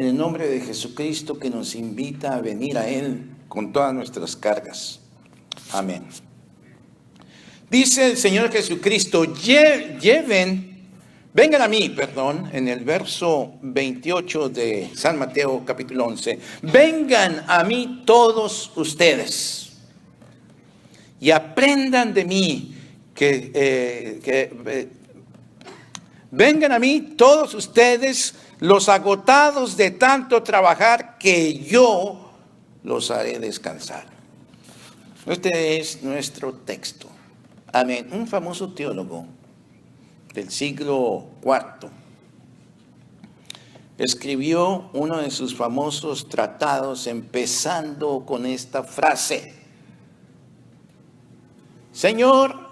en el nombre de Jesucristo, que nos invita a venir a Él con todas nuestras cargas. Amén. Dice el Señor Jesucristo, vengan a mí, en el verso 28 de San Mateo capítulo 11. Vengan a mí todos ustedes y aprendan de mí vengan a mí todos ustedes los agotados de tanto trabajar, que yo los haré descansar. Este es nuestro texto. Amén. Un famoso teólogo del siglo IV escribió uno de sus famosos tratados empezando con esta frase: Señor,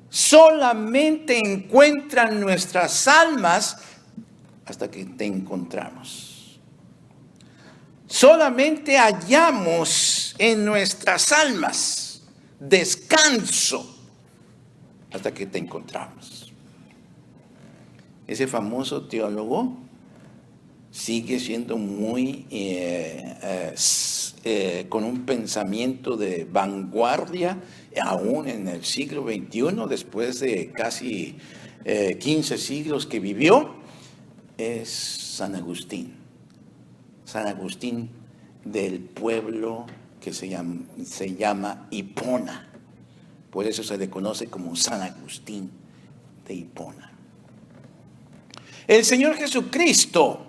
solamente encuentran nuestras almas hasta que te encontramos. Solamente hallamos en nuestras almas descanso hasta que te encontramos. Ese famoso teólogo sigue siendo muy con un pensamiento de vanguardia, aún en el siglo XXI, después de casi 15 siglos que vivió. Es San Agustín. San Agustín del pueblo que se llama Hipona. Por eso se le conoce como San Agustín de Hipona. El Señor Jesucristo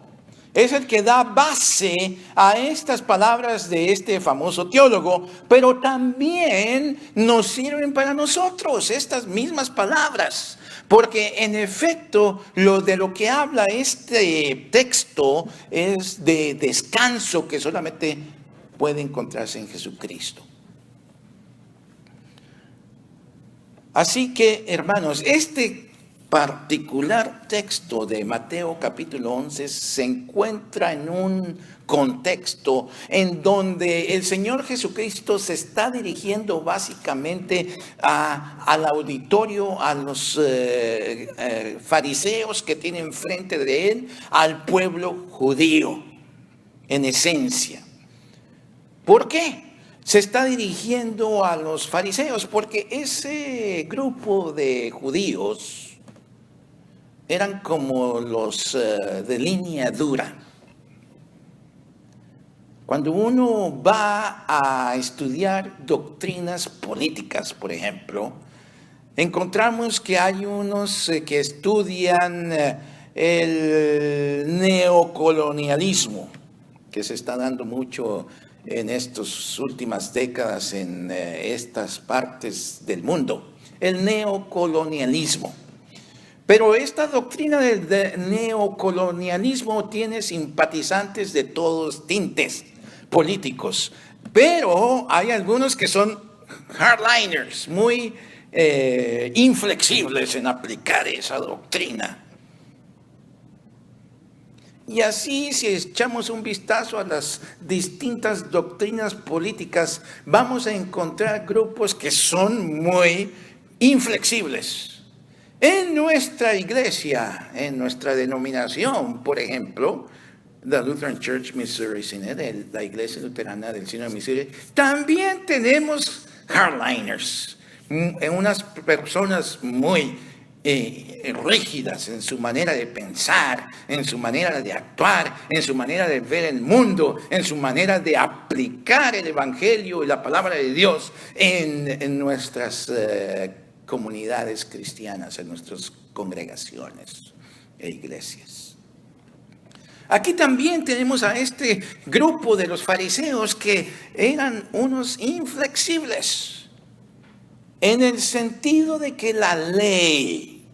es el que da base a estas palabras de este famoso teólogo, pero también nos sirven para nosotros estas mismas palabras, porque en efecto de lo que habla este texto es de descanso que solamente puede encontrarse en Jesucristo. Así que, hermanos, este particular texto de Mateo capítulo 11 se encuentra en un contexto en donde el Señor Jesucristo se está dirigiendo básicamente al auditorio, a los fariseos que tienen frente de él, al pueblo judío, en esencia. ¿Por qué? Se está dirigiendo a los fariseos porque ese grupo de judíos eran como los de línea dura. Cuando uno va a estudiar doctrinas políticas, por ejemplo, encontramos que hay unos que estudian el neocolonialismo, que se está dando mucho en estas últimas décadas en estas partes del mundo. El neocolonialismo. Pero esta doctrina del neocolonialismo tiene simpatizantes de todos tintes políticos, pero hay algunos que son hardliners, muy inflexibles en aplicar esa doctrina. Y así, si echamos un vistazo a las distintas doctrinas políticas, vamos a encontrar grupos que son muy inflexibles. En nuestra iglesia, en nuestra denominación, por ejemplo, la Lutheran Church Missouri Synod, la iglesia luterana del Sínodo de Missouri, también tenemos hardliners, unas personas muy rígidas en su manera de pensar, en su manera de actuar, en su manera de ver el mundo, en su manera de aplicar el evangelio y la palabra de Dios en nuestras comunidades cristianas, en nuestras congregaciones e iglesias. Aquí también tenemos a este grupo de los fariseos que eran unos inflexibles, en el sentido de que la ley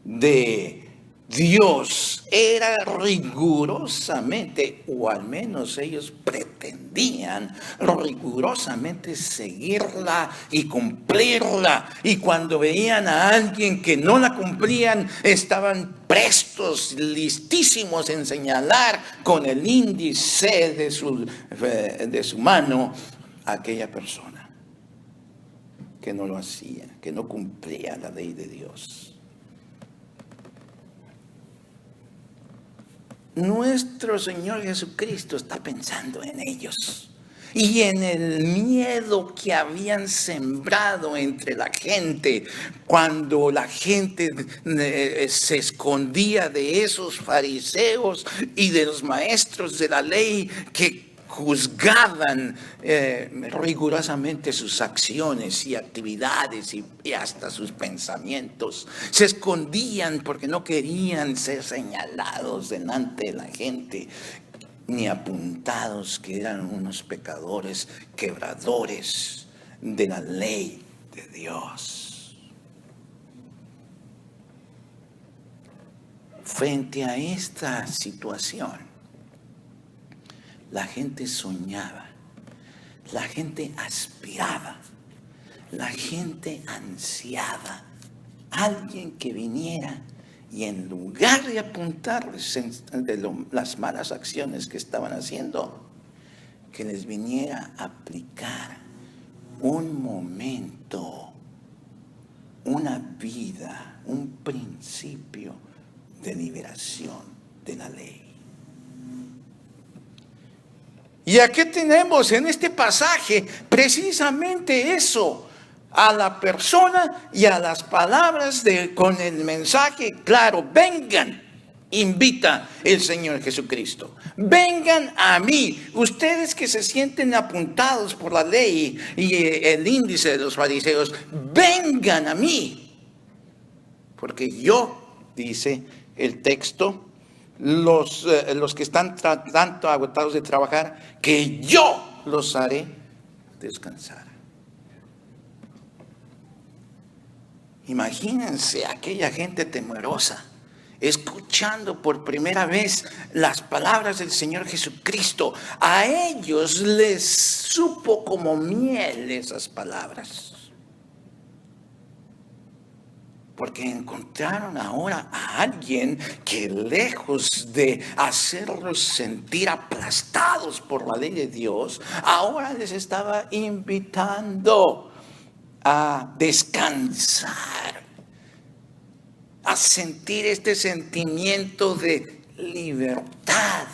de Dios era rigurosamente, o al menos ellos pretendían rigurosamente seguirla y cumplirla. Y cuando veían a alguien que no la cumplían, estaban prestos, listísimos en señalar con el índice de su mano a aquella persona que no lo hacía, que no cumplía la ley de Dios. nuestro Señor Jesucristo está pensando en ellos y en el miedo que habían sembrado entre la gente cuando la gente se escondía de esos fariseos y de los maestros de la ley que juzgaban rigurosamente sus acciones y actividades y hasta sus pensamientos. Se escondían porque no querían ser señalados delante de la gente, ni apuntados que eran unos pecadores quebradores de la ley de Dios. Frente a esta situación, la gente soñaba, la gente aspiraba, la gente ansiaba a alguien que viniera y en lugar de apuntarles de las malas acciones que estaban haciendo, que les viniera a aplicar un momento, una vida, un principio de liberación de la ley. Y aquí tenemos en este pasaje precisamente eso, a la persona y a las palabras con el mensaje claro: vengan, invita el Señor Jesucristo. Vengan a mí, ustedes que se sienten apuntados por la ley y el índice de los fariseos, vengan a mí. Porque yo, dice el texto, los que están tanto agotados de trabajar, que yo los haré descansar. Imagínense aquella gente temerosa, escuchando por primera vez las palabras del Señor Jesucristo. A ellos les supo como miel esas palabras, porque encontraron ahora a alguien que, lejos de hacerlos sentir aplastados por la ley de Dios, ahora les estaba invitando a descansar, a sentir este sentimiento de libertad,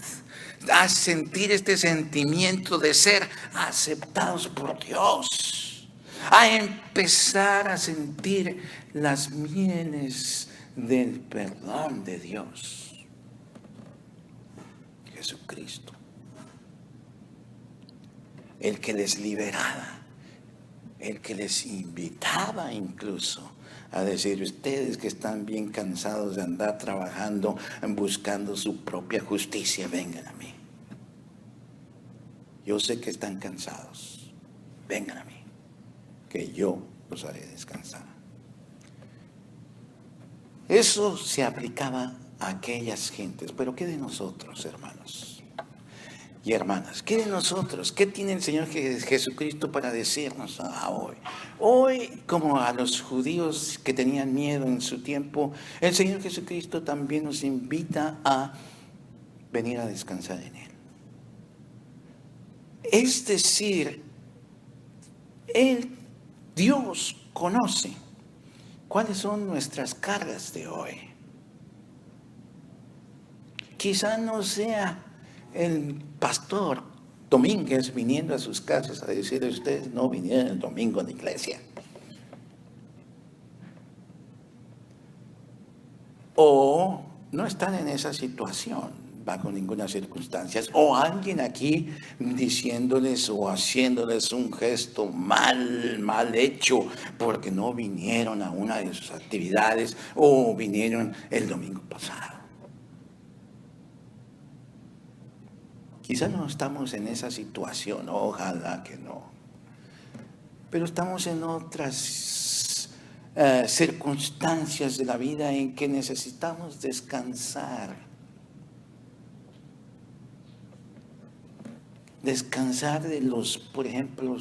a sentir este sentimiento de ser aceptados por Dios, a empezar a sentir las mieles del perdón de Dios. Jesucristo, el que les liberaba, el que les invitaba incluso a decir: ustedes que están bien cansados de andar trabajando, buscando su propia justicia, vengan a mí. Yo sé que están cansados, vengan a mí, que yo los haré descansar. Eso se aplicaba a aquellas gentes, pero ¿qué de nosotros, hermanos y hermanas? ¿Qué de nosotros? ¿Qué tiene el Señor Jesucristo para decirnos hoy? Hoy, como a los judíos que tenían miedo en su tiempo, el Señor Jesucristo también nos invita a venir a descansar en Él. Es decir, Dios conoce cuáles son nuestras cargas de hoy. Quizá no sea el pastor Domínguez viniendo a sus casas a decirle: ustedes no vinieron el domingo a la iglesia. O no están en esa situación bajo ninguna circunstancia. O alguien aquí diciéndoles o haciéndoles un gesto mal hecho porque no vinieron a una de sus actividades o vinieron el domingo pasado. Quizás no estamos en esa situación, ojalá que no. Pero estamos en otras circunstancias de la vida en que necesitamos descansar. Descansar de por ejemplo,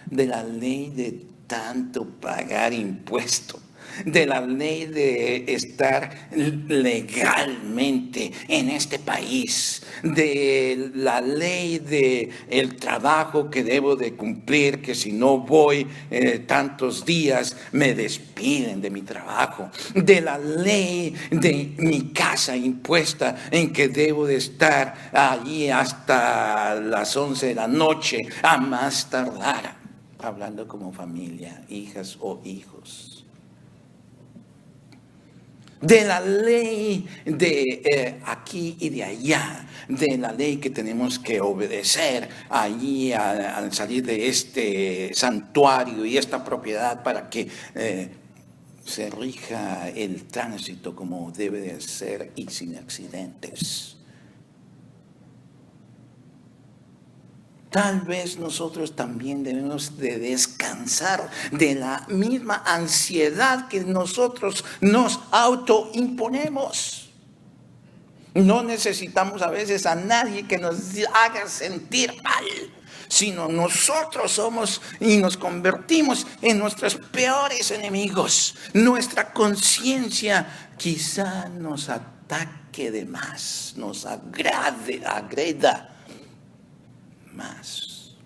de la ley de tanto pagar impuestos. de la ley de estar legalmente en este país, de la ley de el trabajo que debo de cumplir, que si no voy tantos días me despiden de mi trabajo, de la ley de mi casa impuesta en que debo de estar allí hasta las 11 de la noche a más tardar, hablando como familia, hijas o hijos. De la ley de aquí y de allá, de la ley que tenemos que obedecer allí al salir de este santuario y esta propiedad para que se rija el tránsito como debe de ser y sin accidentes. Tal vez nosotros también debemos de descansar de la misma ansiedad que nosotros nos autoimponemos. No necesitamos a veces a nadie que nos haga sentir mal, sino nosotros somos y nos convertimos en nuestros peores enemigos. Nuestra conciencia quizá nos ataque de más, nos agreda más.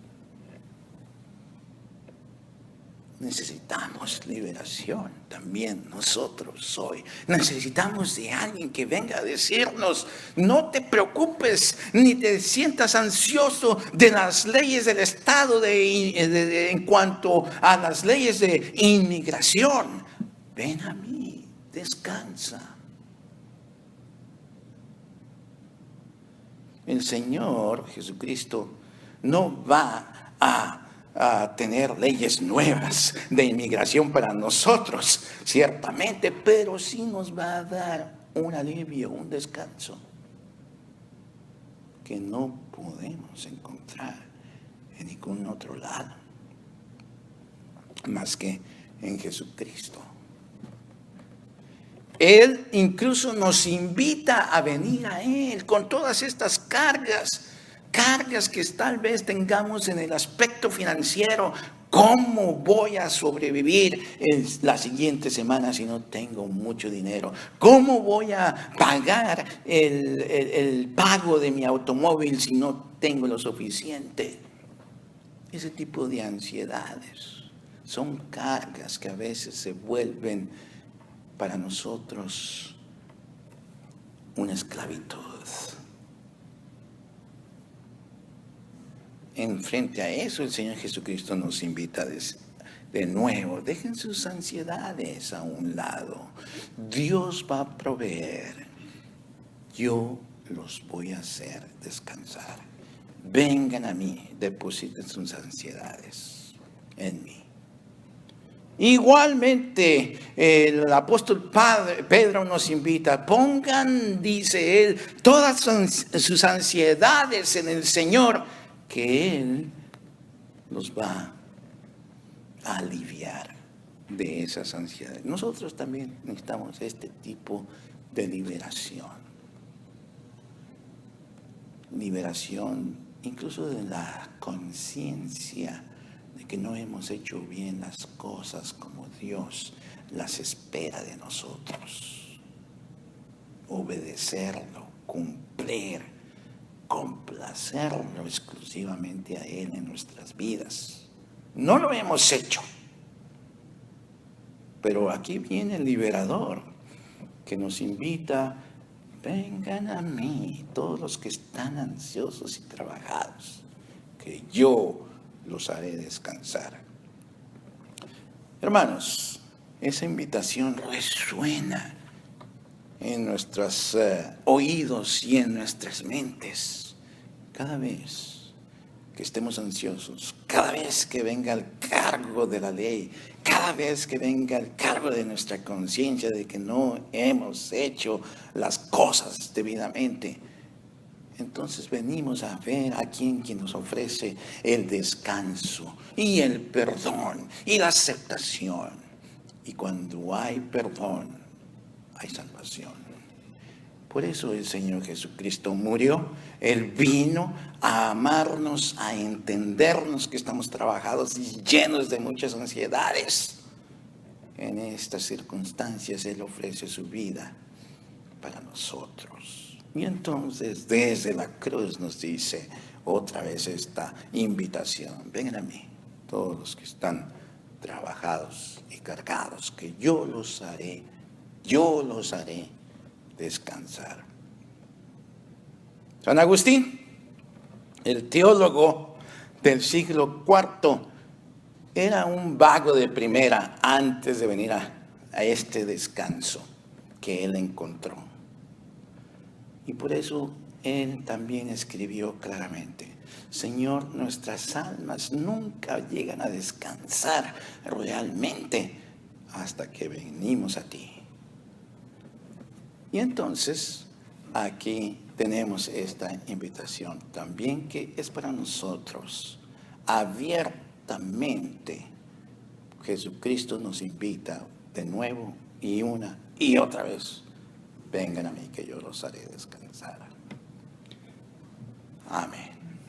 Necesitamos liberación también nosotros hoy. Necesitamos de alguien que venga a decirnos: no te preocupes ni te sientas ansioso de las leyes del Estado en cuanto a las leyes de inmigración. Ven a mí, descansa. El Señor Jesucristo no va a tener leyes nuevas de inmigración para nosotros, ciertamente, pero sí nos va a dar un alivio, un descanso que no podemos encontrar en ningún otro lado más que en Jesucristo. Él incluso nos invita a venir a Él con todas estas cargas que tal vez tengamos en el aspecto financiero. ¿Cómo voy a sobrevivir en la siguiente semana si no tengo mucho dinero? ¿Cómo voy a pagar el pago de mi automóvil si no tengo lo suficiente? Ese tipo de ansiedades son cargas que a veces se vuelven para nosotros una esclavitud. En frente a eso, el Señor Jesucristo nos invita de nuevo: dejen sus ansiedades a un lado. Dios va a proveer. Yo los voy a hacer descansar. Vengan a mí, depositen sus ansiedades en mí. Igualmente, el apóstol Pedro nos invita: pongan, dice él, todas sus ansiedades en el Señor, que Él los va a aliviar de esas ansiedades. Nosotros también necesitamos este tipo de liberación. Liberación incluso de la conciencia de que no hemos hecho bien las cosas como Dios las espera de nosotros. Obedecerlo, cumplir, complacerlo exclusivamente a Él en nuestras vidas. No lo hemos hecho, pero aquí viene el liberador que nos invita: vengan a mí todos los que están ansiosos y trabajados, que yo los haré descansar. Hermanos, esa invitación resuena en nuestros oídos y en nuestras mentes cada vez que estemos ansiosos, cada vez que venga el cargo de la ley, cada vez que venga el cargo de nuestra conciencia de que no hemos hecho las cosas debidamente. Entonces venimos a ver a quien nos ofrece el descanso y el perdón y la aceptación. Y cuando hay perdón, hay salvación. Por eso el Señor Jesucristo murió. Él vino a amarnos, a entendernos que estamos trabajados y llenos de muchas ansiedades. en estas circunstancias Él ofrece su vida para nosotros. Y entonces desde la cruz nos dice otra vez esta invitación: vengan a mí, todos los que están trabajados y cargados, que yo los haré descansar. San Agustín, el teólogo del siglo IV, era un vago de primera antes de venir a este descanso que él encontró. Y por eso él también escribió claramente: Señor, nuestras almas nunca llegan a descansar realmente hasta que venimos a ti. Y entonces aquí tenemos esta invitación también, que es para nosotros. Abiertamente Jesucristo nos invita de nuevo y una y otra vez: vengan a mí, que yo los haré descansar. Amén.